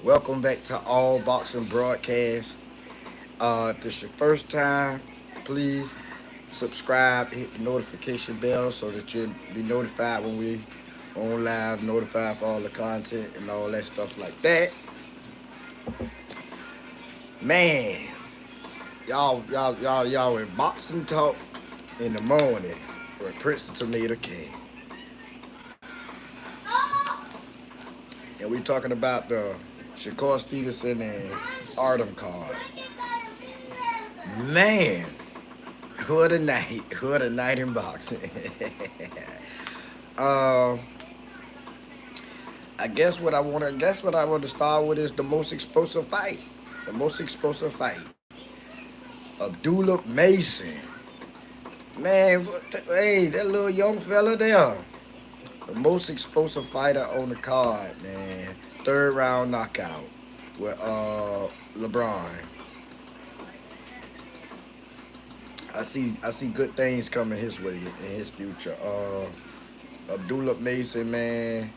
Welcome back to All Boxing Broadcast. If this your first time, please subscribe, hit the notification bell so that you'll be notified when we on live, notified for all the content and all that stuff like that. Man, y'all in boxing talk in the morning with Prince the Tornado King, and we talking about the Shakur Stevenson and Artem card. Man, what a night! What a night in boxing. um, I guess what I want to guess what I want to start with is the most explosive fight. The most explosive fight. Abdullah Mason. Man, hey, that little young fella there. The most explosive fighter on the card, man. Third round knockout with LeBron. I see good things coming his way in his future. Abdullah Mason, man.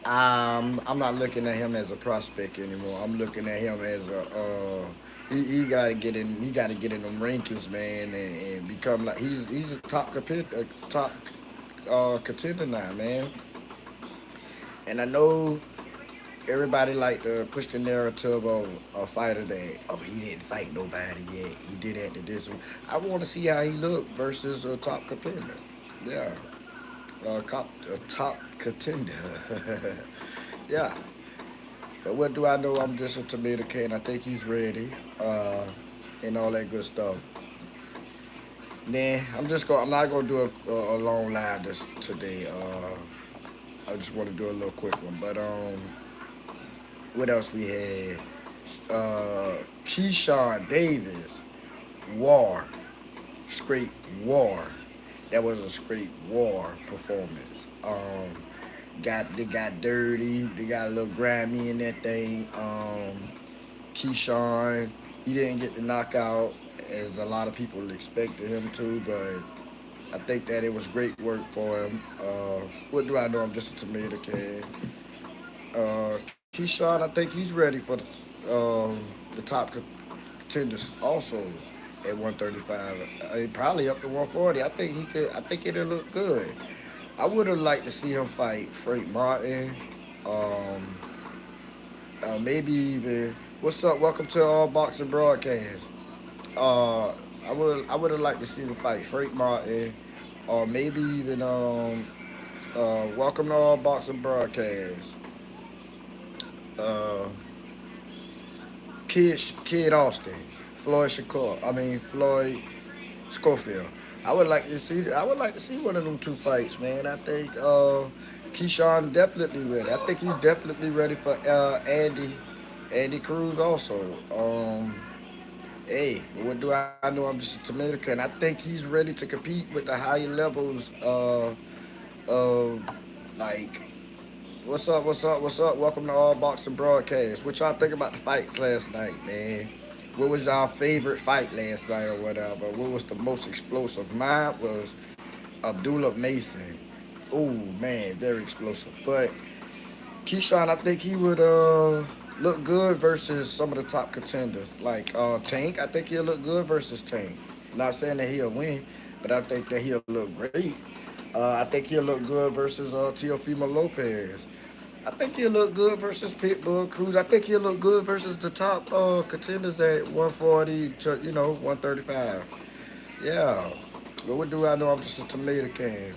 I'm not looking at him as a prospect anymore. I'm looking at him as a he gotta get in. He gotta get in them rankings, man, and become like he's a top contender now, man. And I know everybody like to push the narrative of a fighter that he didn't fight nobody yet. He did that to this one. I want to see how he look versus a top contender. Yeah, a top contender. Yeah. But what do I know? I'm just a tomato can. I think he's ready, and all that good stuff. Then I'm not gonna do a long live this today. I just want to do a little quick one. But what else we had? Keyshawn Davis, war, straight war. That was a straight war performance. They got dirty. They got a little grimy in that thing. Keyshawn, he didn't get the knockout as a lot of people expected him to, but I think that it was great work for him. What do I know? I'm just a tomato can. Keyshawn, I think he's ready for the top contenders also at 135. Probably up to 140. I think he could. I think it'll look good. I would have liked to see him fight Frank Martin. Um, Maybe even what's up? Welcome to All Boxing Broadcast. Uh, I would have liked to see him fight Frank Martin, or maybe even welcome to All Boxing Broadcast. Uh, Kid Austin, Floyd Shakur. I mean Floyd Schofield. I would like to see one of them two fights, man. I think Keyshawn definitely ready. I think he's definitely ready for Andy Cruz also. Hey, what do I know? I'm just a tomato can. I think he's ready to compete with the higher levels of like what's up, what's up, what's up? Welcome to All Boxing Broadcast. What y'all think about the fights last night, man? What was y'all favorite fight last night or whatever? What was the most explosive? Mine was Abdullah Mason. Oh man, very explosive. But Keyshawn, I think he would look good versus some of the top contenders. Like Tank, I think he'll look good versus Tank. Not saying that he'll win, but I think that he'll look great. I think he'll look good versus Teofimo Lopez. I think he'll look good versus Pitbull Cruz. I think he'll look good versus the top contenders at 140 to 135. Yeah. But what do I know? I'm just a tomato can.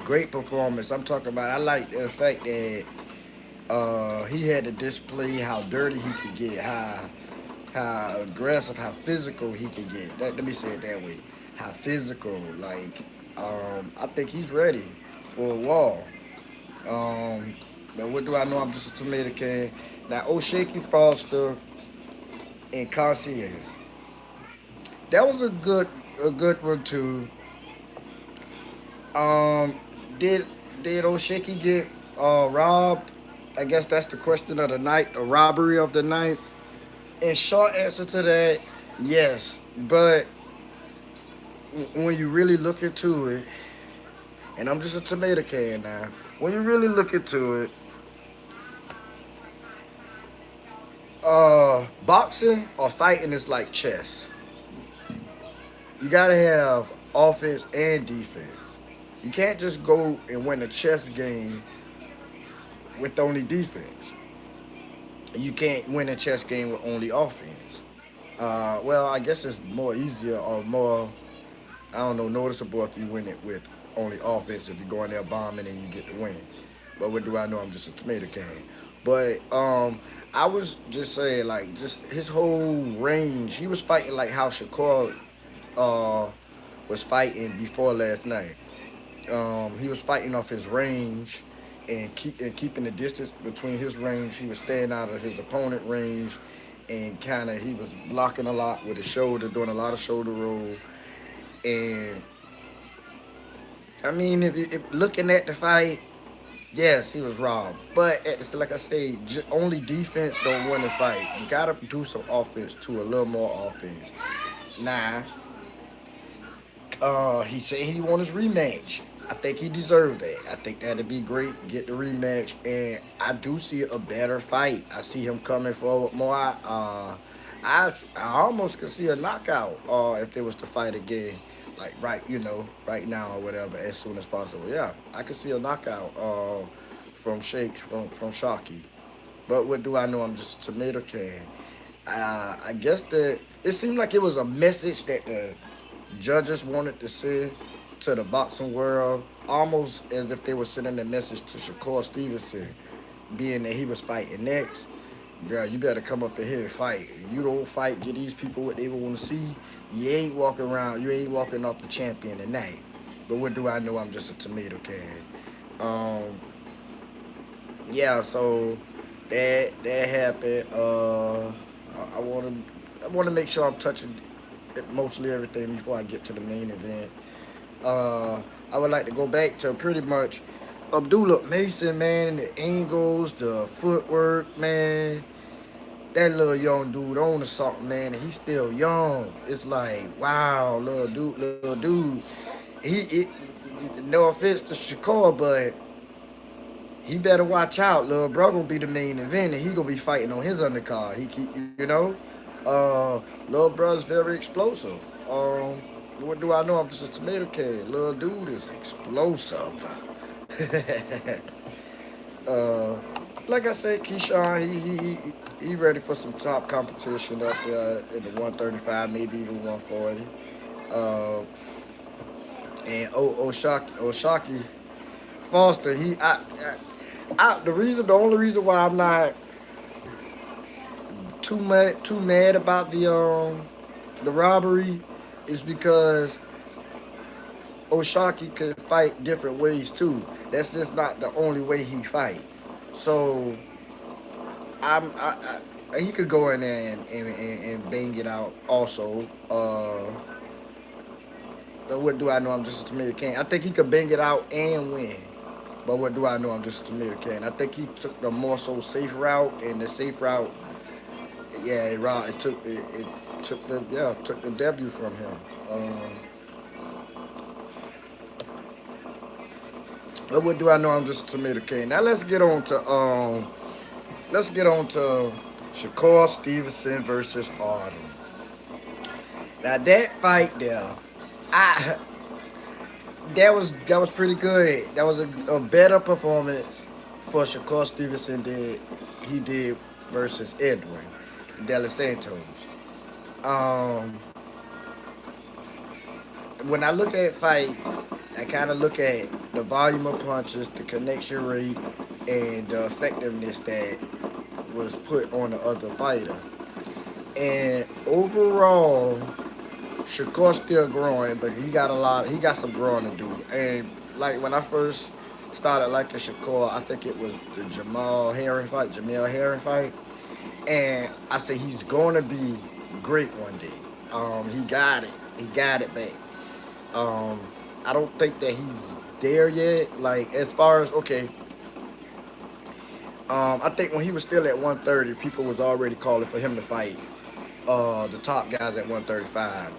Great performance. I'm talking about. I like the fact that he had to display how dirty he could get, how aggressive, how physical he could get. Let me say it that way. How physical. Like I think he's ready for a wall. Um, but what do I know? I'm just a tomato can. Now, O'Shaky Foster and Conceição. That was a good one too. Um, did did O'Shaky get robbed? I guess that's the question of the night, the robbery of the night. And short answer to that, yes. But when you really look into it, and I'm just a tomato can now. When you really look into it, Boxing or fighting is like chess. You gotta have offense and defense. You can't just go and win a chess game with only defense. You can't win a chess game with only offense. Well, I guess it's more easier or more, I don't know, noticeable if you win it with only offense. If you go in there bombing and you get the win. But what do I know? I'm just a tomato can. But I was just saying, like, just his whole range. He was fighting like how Shakur uh, was fighting before last night. He was fighting off his range and keeping the distance between his range. He was staying out of his opponent range, and kind of he was blocking a lot with his shoulder, doing a lot of shoulder roll. And I mean, if looking at the fight, yes, he was robbed. But like I say, only defense don't win the fight. You gotta do some offense too, a little more offense. Nah, he said he want his rematch. I think he deserved that. I think that'd be great. Get the rematch, and I do see a better fight. I see him coming forward more. I almost could see a knockout. If there was to fight again, like right now or whatever, as soon as possible. Yeah, I could see a knockout. From Shakes from Shocky. But what do I know? I'm just a tomato can. I guess that it seemed like it was a message that the judges wanted to send to the boxing world, almost as if they were sending a message to Shakur Stevenson, being that he was fighting next. Girl, you better come up in here and fight. If you don't fight, get these people what they want to see. You ain't walking around. You ain't walking off the champion tonight. But what do I know? I'm just a tomato can. Um, yeah. So that happened. I want to make sure I'm touching mostly everything before I get to the main event. Uh, I would like to go back to pretty much Abdullah Mason, man, the angles, the footwork, man. That little young dude on to something, man, and he's still young. It's like, wow, little dude. He, no offense to Shakur, but he better watch out. Little bro gonna be the main event, and he gonna be fighting on his undercard. He keep, little bro's very explosive. What do I know? I'm just a tomato can. Little dude is explosive. uh, like I said, Keyshawn, he ready for some top competition up there in the 135, maybe even 140. Uh, and Oshaki Foster, the only reason why I'm not too mad about the robbery is because Oshaki could fight different ways too. That's just not the only way he fight. So he could go in there and bang it out also. But what do I know? I'm just a tomato can. I think he could bang it out and win. But what do I know? I'm just a tomato can. I think he took the more so safe route, and the safe route, yeah, it took the debut from him. But what do I know? I'm just a tomato can. Now let's get on to Shakur Stevenson versus Arden. Now that fight there, I that was pretty good. That was a better performance for Shakur Stevenson than he did versus Edwin De Los Santos. Um, when I look at fights, I kind of look at the volume of punches, the connection rate, and the effectiveness that was put on the other fighter. And overall, Shakur's still growing, but he got a lot. He got some growing to do. And like when I first started liking Shakur, I think it was the Jamel Herring fight, and I said he's going to be great one day. He got it. He got it back. Um, I don't think that he's there yet. Like as far as okay, I think when he was still at 130, people was already calling for him to fight the top guys at 135,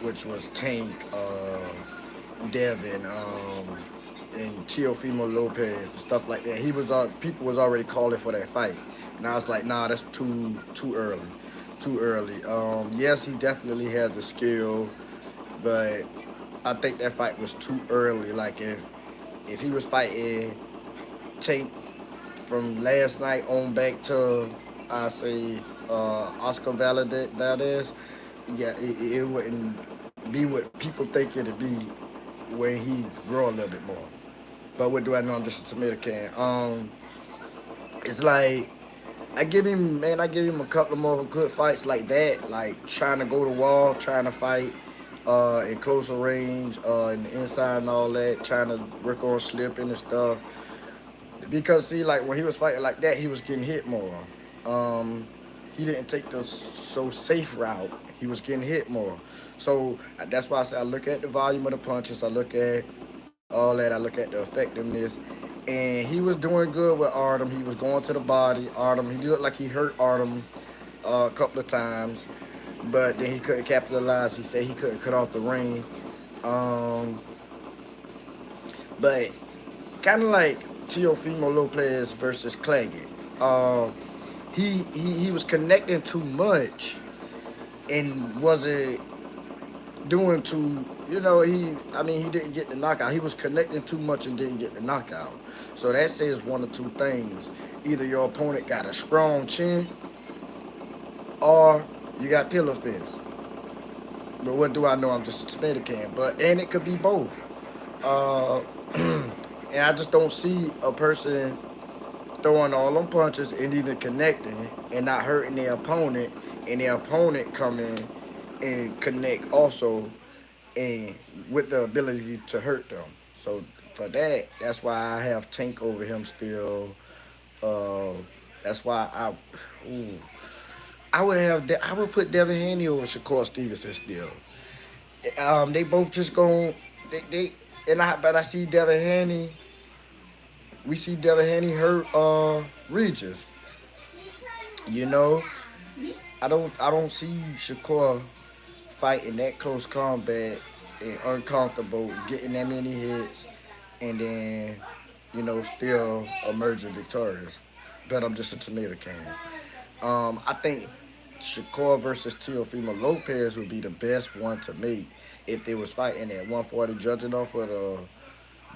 which was Tank, Devin, and Teofimo Lopez and stuff like that. People was already calling for that fight. Now it's like, nah, that's too early, too early. Yes, he definitely had the skill, but I think that fight was too early. Like if he was fighting Tank from last night on back to I say Oscar Valdez, yeah, it wouldn't be what people think it'd be when he grow a little bit more. But what do I know? I'm just a tomato can. It's like I give him a couple more good fights like that, like trying to go to wall, trying to fight in closer range, in the inside and all that, trying to work on slipping and stuff. Because see, like when he was fighting like that, he was getting hit more. Um, he didn't take the so safe route. He was getting hit more. So that's why I say I look at the volume of the punches. I look at all that. I look at the effectiveness. And he was doing good with Artem. He was going to the body. Artem, he looked like he hurt Artem a couple of times, but then he couldn't capitalize. He said he couldn't cut off the ring. Um, but kind of like Teofimo Lopez versus Claggett. Uh, he was connecting too much and wasn't doing too. He didn't get the knockout. He was connecting too much and didn't get the knockout. So that says one or two things. Either your opponent got a strong chin or you got pillow fist. But what do I know? I'm just a tomato can. And it could be both. Uh, and I just don't see a person throwing all them punches and even connecting and not hurting their opponent, and their opponent come in and connect also, and with the ability to hurt them. So for that, that's why I have Tank over him still. Uh, that's why ooh, I would put Devin Haney over Shakur Stevenson still. They both just going they but I see Devin Haney. We see Devin Haney hurt Regis. You know, I don't see Shakur fighting that close combat and uncomfortable, getting that many hits, and then still emerging victorious. But I'm just a tomato can. I think Shakur versus Teofimo Lopez would be the best one to make if they was fighting at 140, judging off of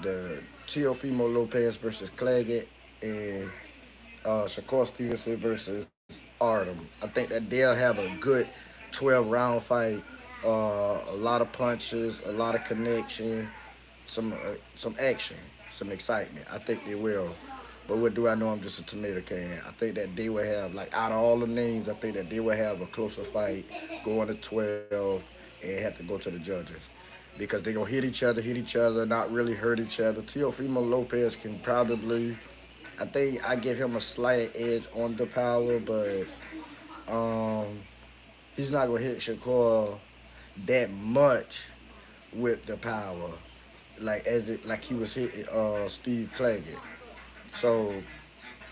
the Teofimo Lopez versus Claggett and Shakur Stevenson versus Artem. I think that they'll have a good 12 round fight. A lot of punches, a lot of connection, some action, some excitement. I think they will. But what do I know? I'm just a tomato can. I think that they will have, like, out of all the names, I think that they will have a closer fight, going to 12, and have to go to the judges. Because they're going to hit each other, not really hurt each other. Teofimo Lopez can probably, I think I give him a slight edge on the power, but um, he's not going to hit Shakur that much with the power, like he was hitting Steve Claggett. So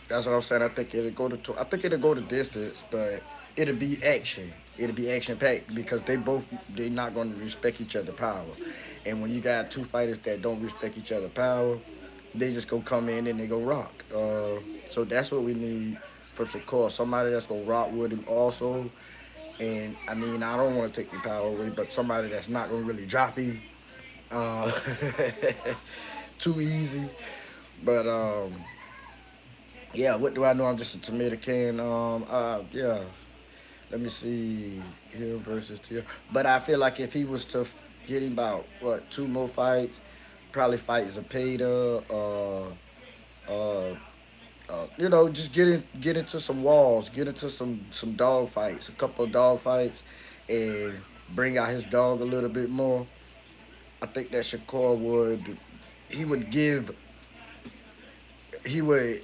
that's what I'm saying. I think it'll go to distance, but it'll be action. It'll be action packed because they not going to respect each other power. And when you got two fighters that don't respect each other power, they just go come in and they go rock. So that's what we need from Shakur. Somebody that's gonna rock with him also. And I mean, I don't want to take the power away, but somebody that's not gonna really drop him uh, too easy. But yeah, what do I know? I'm just a tomato can. Yeah. Let me see him versus Tia. But I feel like if he was to get him about two more fights, probably fight Zapata. Uh, just get into some walls, get into some dog fights, a couple of dog fights, and bring out his dog a little bit more. I think that Shakur he would give, he would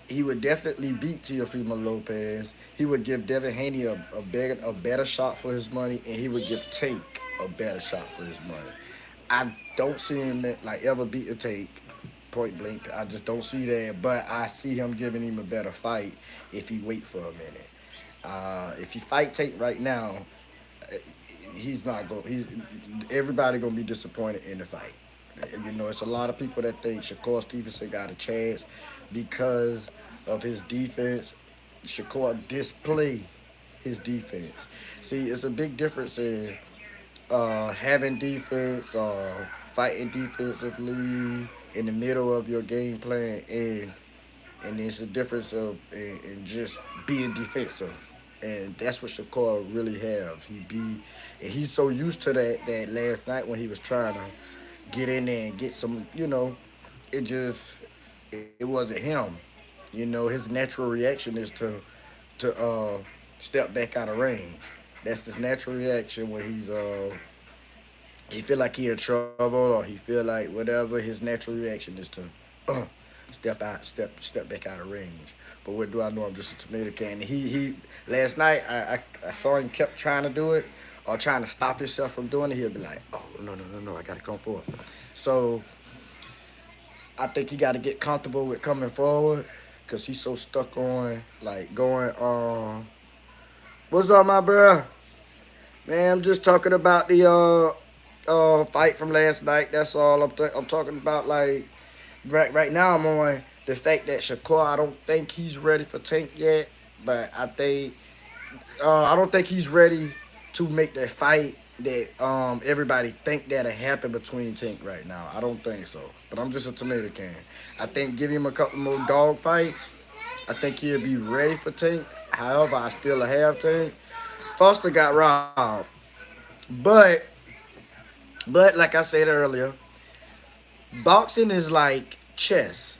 he would definitely beat Teofimo Lopez. He would give Devin Haney a better shot for his money, and he would give Tate a better shot for his money. I don't see him like ever beat a Tate point blank. I just don't see that, but I see him giving him a better fight if he wait for a minute. If he fight Tate right now, uh, he's not going. He's everybody gonna be disappointed in the fight. It's a lot of people that think Shakur Stevenson got a chance because of his defense. Shakur display his defense. See, it's a big difference in having defense, fighting defensively in the middle of your game plan, and it's a difference of in just being defensive, and that's what Shakur really have. And he's so used to that last night when he was trying to get in there and get some, it just it wasn't him. His natural reaction is to step back out of range. That's his natural reaction when he feel like he in trouble or he feel like whatever. His natural reaction is to uh, step back out of range. But what do I know? I'm just a tomato can. He last night I saw him kept trying to do it or trying to stop himself from doing it. He'll be like, oh no, I gotta come forward. So I think he got to get comfortable with coming forward because he's so stuck on like going. What's up, my bro? Man, I'm just talking about the fight from last night. That's all I'm talking about. Like right now, I'm on the fact that Shakur. I don't think he's ready for Tank yet, but I don't think he's ready to make that fight that everybody think that'll happen between Tank right now. I don't think so. But I'm just a tomato can. I think give him a couple more dog fights. I think he'll be ready for Tank. However, I still have Tank. Foster got robbed. But like I said earlier, boxing is like chess.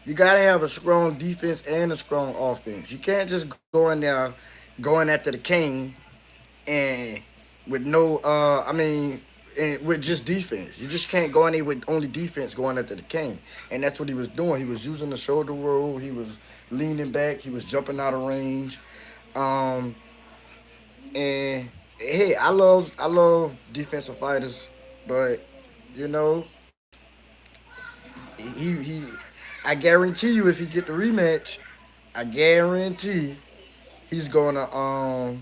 You gotta have a strong defense and a strong offense. You can't just go in there going after the king and with no and with just defense. You just can't go in there with only defense going after the king. And that's what he was doing. He was using the shoulder roll, he was leaning back, he was jumping out of range. Um and hey, I love defensive fighters, but you know, he I guarantee you if he get the rematch, I guarantee he's gonna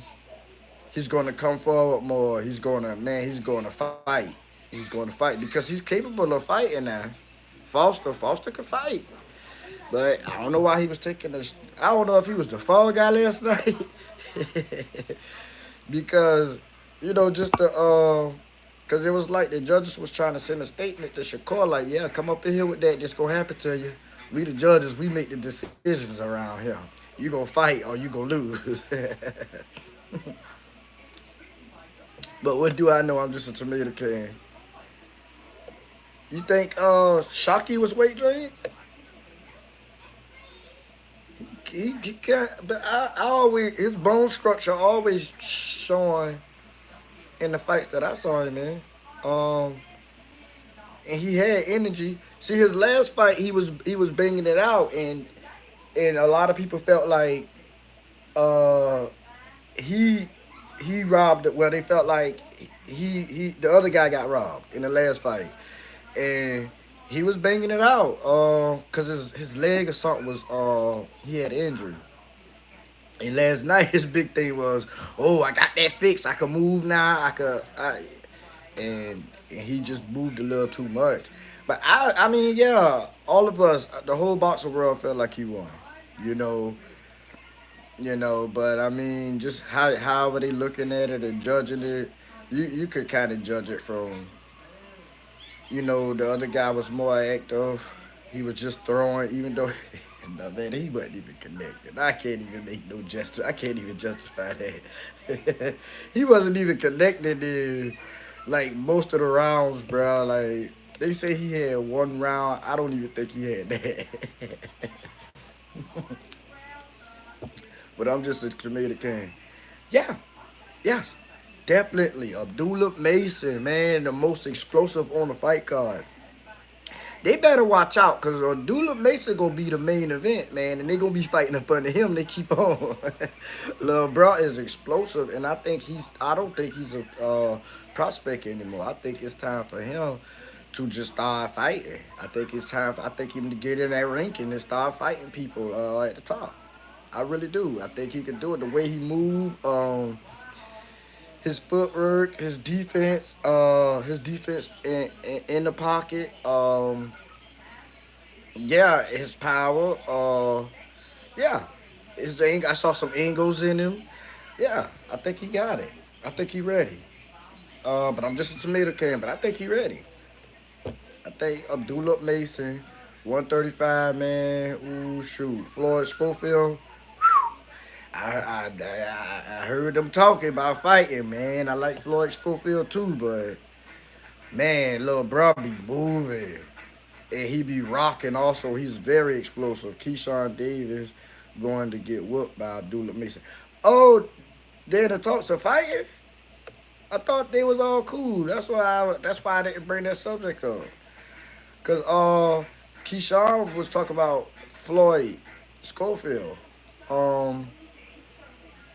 he's gonna come forward more. He's gonna fight. He's gonna fight because he's capable of fighting now. Foster can fight. But I don't know why he was taking this. I don't know if he was the fall guy last night. Because, just because it was like the judges was trying to send a statement to Shakur, like, yeah, come up in here with that. This gonna happen to you. We the judges, we make the decisions around here. You gonna fight or you gonna lose. But what do I know? I'm just a tomato can. You think Shockey was weight trained? He can't. But I always his bone structure always showing in the fights that I saw him in. Um, and he had energy. See, his last fight, he was banging it out, and a lot of people felt like uh he he robbed it. Well, they felt like he the other guy got robbed in the last fight, and he was banging it out. Cause his leg or something was he had injury. And last night his big thing was, oh, I got that fixed. I can move now. And he just moved a little too much. But I mean, yeah, all of us, the whole boxing world felt like he won. You know, But I mean, just how are they looking at it and judging it? You could kind of judge it from, the other guy was more active. He was just throwing, even though, no man, he wasn't even connected. I can't even make no justice. I can't even justify that. He wasn't even connected in like most of the rounds, bro. Like they say he had one round. I don't even think he had that. But I'm just a tomato can. Yeah, yes, definitely. Abdullah Mason, man, the most explosive on the fight card. They better watch out because Abdullah Mason gonna be the main event, man, and they gonna be fighting up under him. They keep on. LeBron is explosive, and I think I don't think he's a prospect anymore. I think it's time for him to just start fighting. I think it's time. I think him to get in that ranking and start fighting people at the top. I really do. I think he can do it. The way he move, his footwork, his defense in the pocket, yeah, his power, yeah. I saw some angles in him. Yeah, I think he got it. I think he ready. But I'm just a tomato can. But I think he ready. I think Abdullah Mason, 135 man. Ooh shoot, Floyd Schofield. I heard them talking about fighting, man. I like Floyd Schofield too, but man, little bro be moving and he be rocking. Also, he's very explosive. Keyshawn Davis going to get whooped by Abdullah Mason. Oh, then the talks of fighting. I thought they was all cool. That's why I didn't bring that subject up. Cause Keyshawn was talking about Floyd Schofield. Um,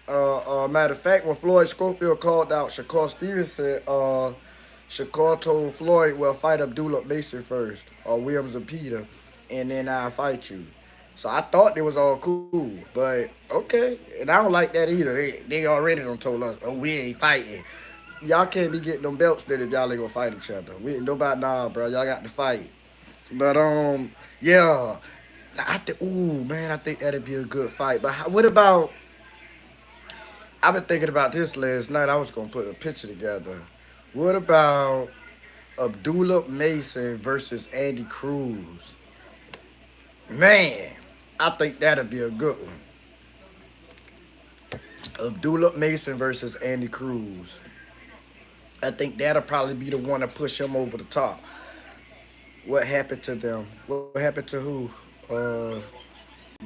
matter of fact, when Floyd Schofield called out Shakur Stevenson, Shakur told Floyd, "Well, fight Abdullah Mason first, or Williams or Peter, and then I'll fight you." So I thought they was all cool, but okay, and I don't like that either. They already done told us, "Oh, we ain't fighting." Y'all can't be getting them belts then if y'all ain't gonna fight each other. We nobody nah, bro. Y'all got to fight. But yeah. Ooh man, I think that'd be a good fight. But what about? I've been thinking about this last night. I was gonna put a picture together. What about Abdullah Mason versus Andy Cruz? Man, I think that'd be a good one. Abdullah Mason versus Andy Cruz. I think that'll probably be the one to push him over the top. What happened to them? What happened to who?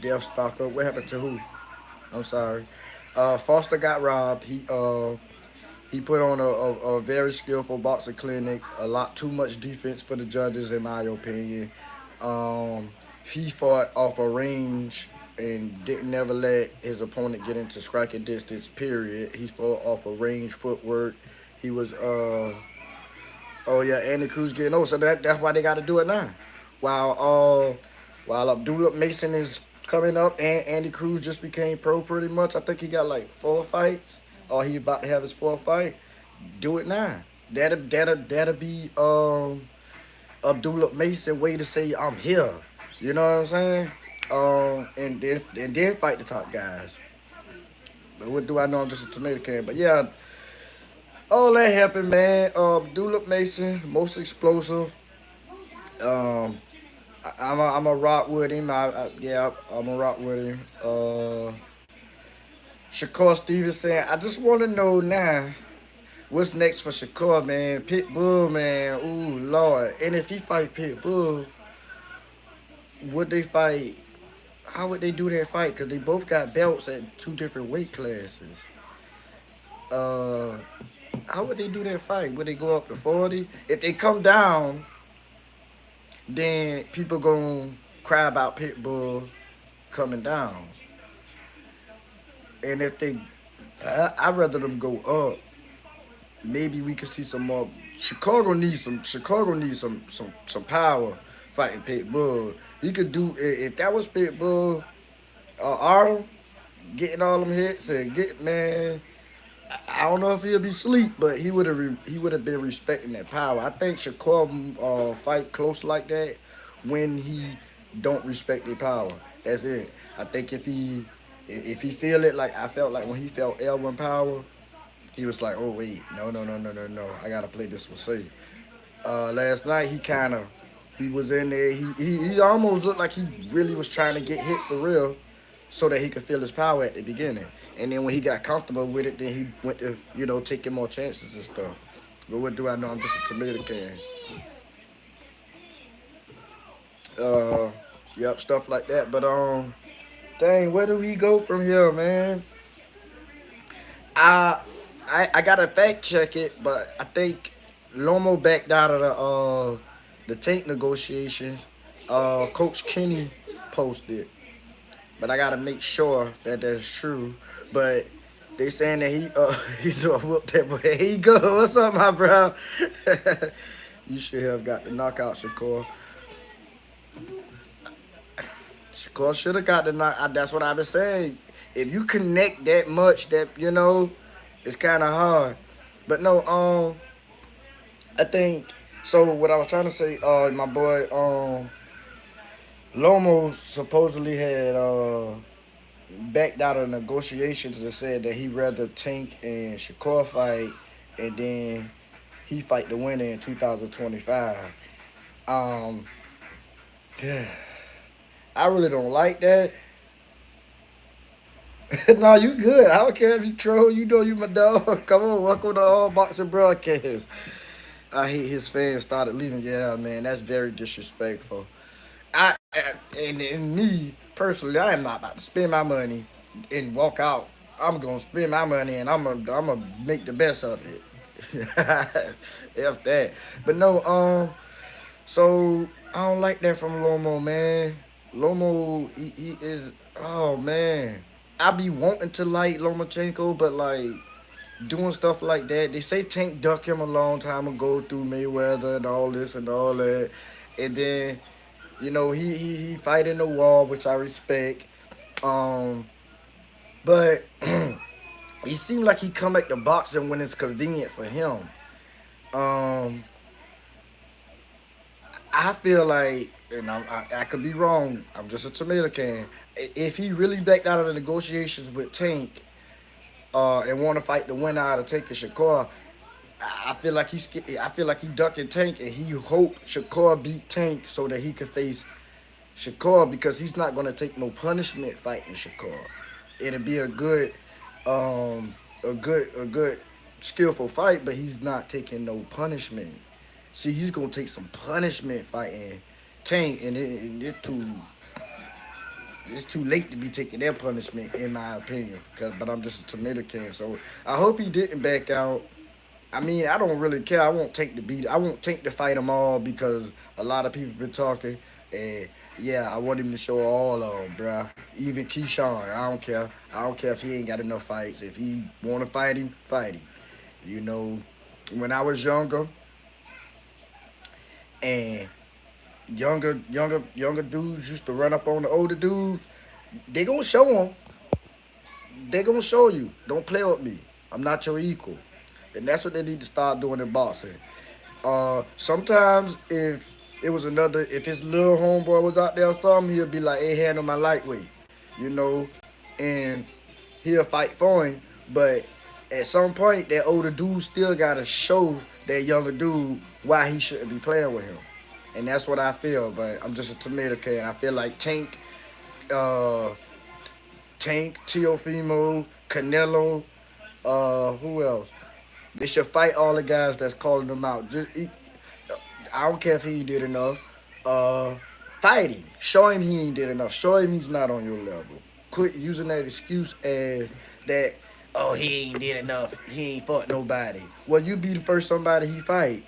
Death Stalker. What happened to who? I'm sorry. Foster got robbed. He put on a very skillful boxing clinic. A lot too much defense for the judges, in my opinion. He fought off a range and didn't never let his opponent get into striking distance. Period. He fought off a range footwork. He was oh yeah, Andy Cruz getting old, so that's why they got to do it now. While while Abdullah Mason is coming up and Andy Cruz just became pro pretty much. I think he got like 4 fights, or he about to have his fourth fight. Do it now. That'll be Abdullah Mason way to say I'm here. You know what I'm saying? And then fight the top guys. But what do I know? I'm just a tomato can. But yeah, all that happened, man. Abdullah Mason, most explosive. Um, I'm a rock with him. Yeah, I'm a rock with him. Shakur Stevenson. I just want to know now what's next for Shakur, man. Pitbull, man. Ooh, Lord. And if he fight Pitbull, would they fight? How would they do that fight? Because they both got belts at two different weight classes. Uh, how would they do that fight? Would they go up to 40? If they come down, then people gonna cry about Pitbull coming down. And if they, I'd rather them go up. Maybe we could see some more. Chicago needs some power fighting Pitbull. He could do if that was Pitbull, Arnold getting all them hits and get man. I don't know if he'll be sleep, but he would have been respecting that power. I think Shakur fight close like that when he don't respect their power. That's it. I think if he feel it like I felt like when he felt Elwin power, he was like, oh wait, no, I gotta play this one safe. Last night he was in there. He almost looked like he really was trying to get hit for real, so that he could feel his power at the beginning. And then when he got comfortable with it, then he went to taking more chances and stuff. But what do I know? I'm just a tomato can. Uh, yep, stuff like that. But dang, where do we go from here, man? I I gotta fact check it, but I think Lomo backed out of the tank negotiations. Coach Kenny posted, but I gotta make sure that that's true. But they saying that he's gonna whoop that boy. Here you go. What's up, my bro? You should have got the knockout, Shakur. Shakur should have got the knock. That's what I've been saying. If you connect that much, that it's kind of hard. But no, I think so. What I was trying to say, my boy, Lomo supposedly had backed out of negotiations and said that he'd rather Tank and Shakur fight, and then he fight the winner in 2025. Um, yeah, I really don't like that. No, you good. I don't care if you troll. You know you my dog. Come on, welcome to All Boxing Broadcast. I hate his fans started leaving. Yeah, man, that's very disrespectful. And me personally, I am not about to spend my money and walk out. I'm gonna spend my money and I'm gonna make the best of it. F that. But no, so I don't like that from Lomo, man. Lomo, he is. Oh man, I be wanting to like Lomachenko, but like doing stuff like that. They say Tank ducked him a long time ago through Mayweather and all this and all that, and then he fighting the wall, which I respect. Um, but he seemed like he come at the boxing when it's convenient for him. Um, I feel like, and I could be wrong. I'm just a tomato can. If he really backed out of the negotiations with Tank, and want to fight the winner out of Tank and Shakur, I feel like he ducking Tank, and he hoped Shakur beat Tank so that he could face Shakur, because he's not gonna take no punishment fighting Shakur. It'll be um, a good skillful fight, but he's not taking no punishment. See, he's gonna take some punishment fighting Tank, and it's too late to be taking that punishment, in my opinion. But I'm just a tomato can, so I hope he didn't back out. I mean, I don't really care. I won't take the beat. I won't take the fight them all, because a lot of people been talking, and yeah, I want him to show all of them, bruh. Even Keyshawn, I don't care. I don't care if he ain't got enough fights. If he want to fight him, fight him. You know, when I was younger, and younger dudes used to run up on the older dudes, they gonna show them. They gonna show you. Don't play with me. I'm not your equal, and that's what they need to start doing in boxing. Sometimes if his little homeboy was out there or something, he'll be like, "Hey, handle my lightweight," you know, and he'll fight for him. But at some point, that older dude still gotta show that younger dude why he shouldn't be playing with him, and that's what I feel. But I'm just a tomato can. I feel like uh, Teofimo, Canelo, who else? They should fight all the guys that's calling them out. I don't care if he did enough. Uh, Fight him. Show him he ain't did enough. Show him he's not on your level. Quit using that excuse as that. Oh, he ain't did enough. He ain't fought nobody. Well, you be the first somebody he fight.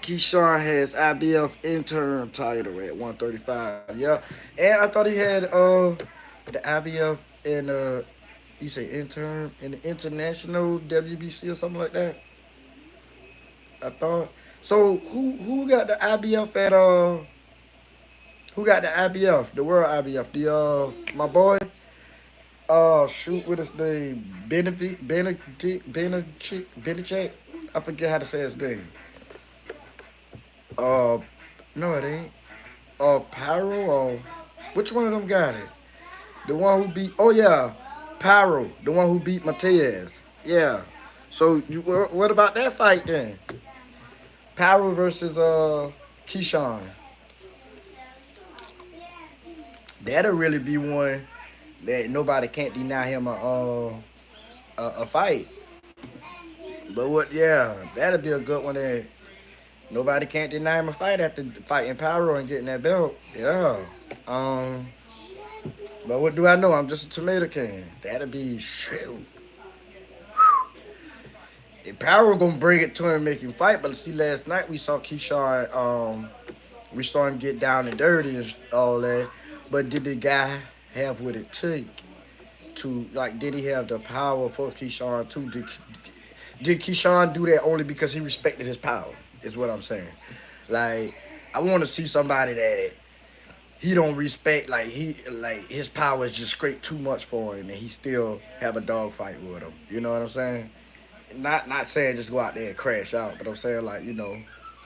Keyshawn has IBF interim title at 135. Yeah, and I thought he had the IBF in you say interim in the international WBC or something like that. I thought. So who got the IBF at who got the IBF, the world IBF? The my boy, shoot, what his name? Benedict. I forget how to say his name. Uh no, it ain't. Pyro, or which one of them got it? The one who beat, oh yeah, Pyro, the one who beat Mateus. Yeah. So what about that fight then? Pyro versus Keyshawn. That'll really be one that nobody can't deny him a fight. But what? Yeah, that'll be a good one. That nobody can't deny him a fight after fighting Pyro and getting that belt. Yeah. Um. But what do I know? I'm just a tomato can. That'll be shoot. If Pyro gonna bring it to him and make him fight, but see, last night we saw Keyshawn. We saw him get down and dirty and all that. But did the guy have what it took to, like? Did he have the power for Keyshawn too? Did Keyshawn do that only because he respected his power? Is what I'm saying. Like, I want to see somebody that he don't respect. Like his power is just straight too much for him, and he still have a dog fight with him. You know what I'm saying? Not saying just go out there and crash out, but I'm saying, like,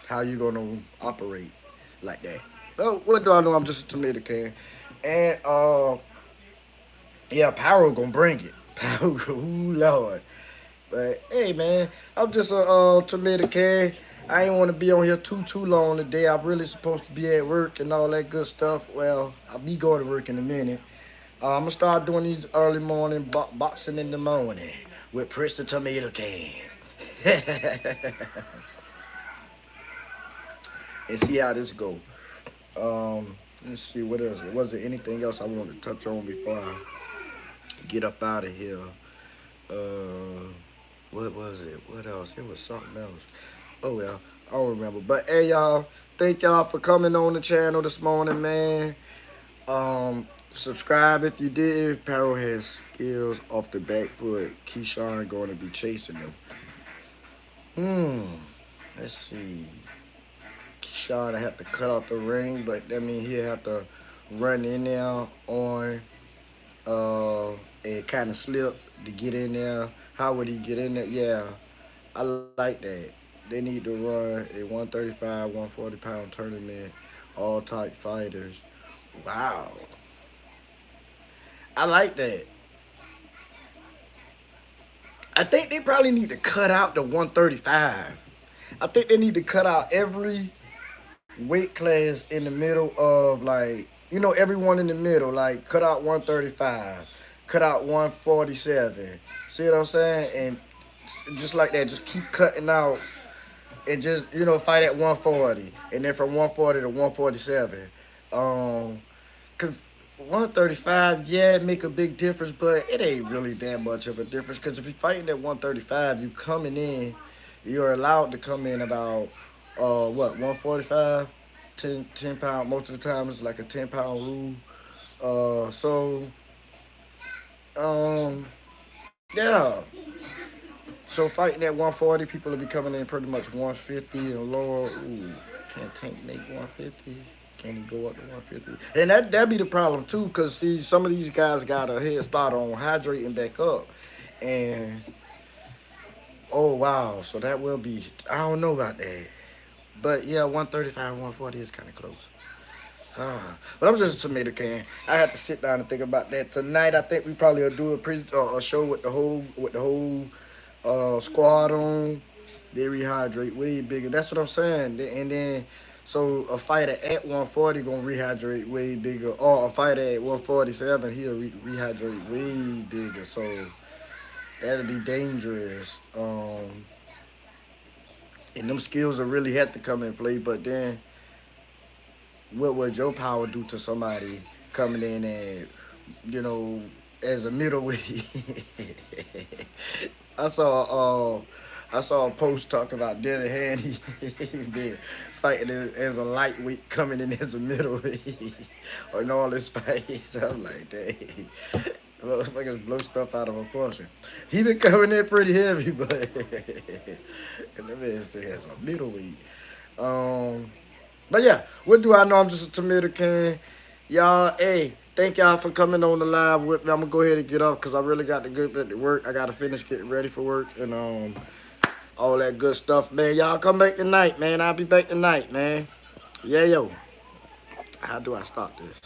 how you gonna operate like that. Well, what do I know? I'm just a tomato can. And Yeah, Power gonna bring it. Power, ooh Lord. But hey, man, I'm just a tomato can. I ain't want to be on here too long today. I'm really supposed to be at work and all that good stuff. Well, I'll be going to work in a minute. I'm gonna start doing these early morning boxing in the morning with Prince the Tomato Can. And see how this go. Let's see what else. Was there anything else I wanted to touch on before I get up out of here? Uh, what was it? What else? It was something else. Oh well, I don't remember. But hey, y'all, thank y'all for coming on the channel this morning, man. Subscribe if you did. Peril has skills off the back foot. Keyshawn going to be chasing him. Let's see. Keyshawn have to cut off the ring, but that means he'll have to run in there on and kind of slip to get in there. How would he get in there? Yeah, I like that. They need to run a 135, 140 pound tournament, all type fighters. Wow, I like that. I think they probably need to cut out the 135. I think they need to cut out every weight class in the middle of like everyone in the middle. Like cut out 135, cut out 147. See what I'm saying? And just like that, just keep cutting out and just fight at 140, and then from 140 to 147. Cause 135, yeah, it make a big difference, but it ain't really that much of a difference. Cause if you're fighting at 135, you coming in, you're allowed to come in about what 145, 10 pound. Most of the time it's like a 10 pound rule. So um, yeah. So fighting at 140, people will be coming in pretty much 150 and lower. Ooh, can Tank make 150? Can he go up to 150? And that be the problem too, cause see, some of these guys got a head start on hydrating back up, and oh wow, so that will be. I don't know about that, but yeah, 135, 140 is kind of close. But I'm just a tomato can. I have to sit down and think about that tonight. I think we probably will do a show with the whole squad on. They rehydrate way bigger. That's what I'm saying. And then so a fighter at 140 gonna rehydrate way bigger, or a fighter at 147 he'll rehydrate way bigger. So that'll be dangerous. And them skills will really have to come in play. But then what would your power do to somebody coming in and you know as a middleweight? I saw I saw a post talking about Denny Handy. He's been fighting as a lightweight coming in as a middleweight in all his fights. I'm like, dang. Motherfuckers blow stuff out of proportion. He been coming in pretty heavy, but and the man still has a middleweight. Um, but yeah, what do I know? I'm just a tomato can. Y'all, hey, thank y'all for coming on the live with me. I'm gonna go ahead and get up because I really got to get back to work. I gotta finish getting ready for work and all that good stuff, man. Y'all come back tonight, man. I'll be back tonight, man. Yeah, yo. How do I stop this?